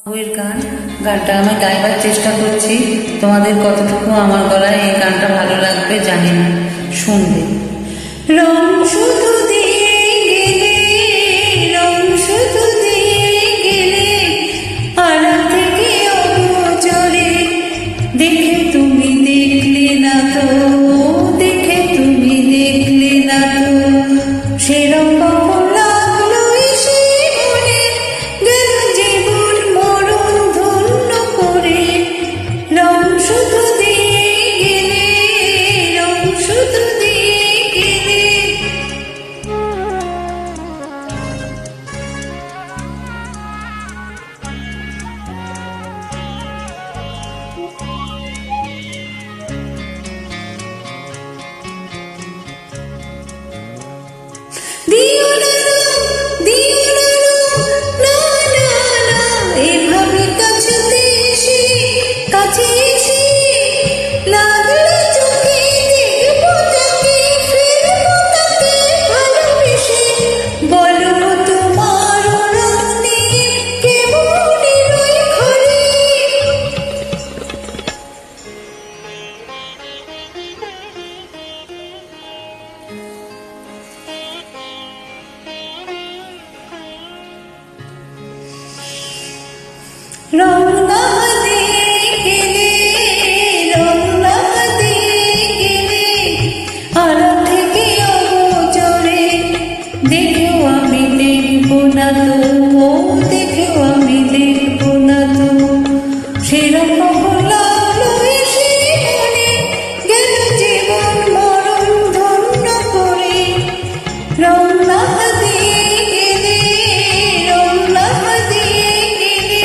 বউয়ের গানটা আমি গাইবার চেষ্টা করছি। তোমাদের কতটুকু আমার গলায় এই গানটা ভালো লাগবে জানি না, শুনবে। রং শুধু দিয়ে গেলে, রং শুধু দিয়ে গেলে, আড়া থেকে অগোচরে, দেখে তুমি দেখলে না তো, দেখে তুমি দেখলে না তো, সেরকম রং না দিয়ে গেলে, রং না দিয়ে গেলে, আড়া থেকে অগোচরে, দেখেও আমি দেখব না তো, দেখেও আমি দেখব না তো, সেরকম লাগলো এসে মনে, গেল জীবন মরণ ধন্য করে। রং না দিয়ে গেলে, রং না দিয়ে গেলে,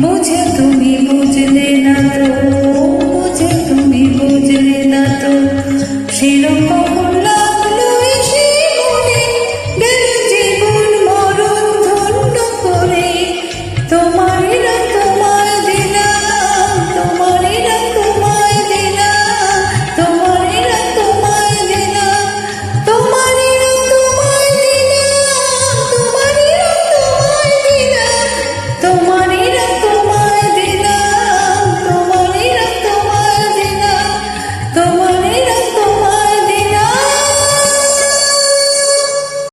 বুঝে তুমি বুঝলে না তো, বুঝে তুমি বুঝলে না তো, সেরকম লাগলো এসে মনে, গেল জীবন মরণ ধন্য করে, তোমার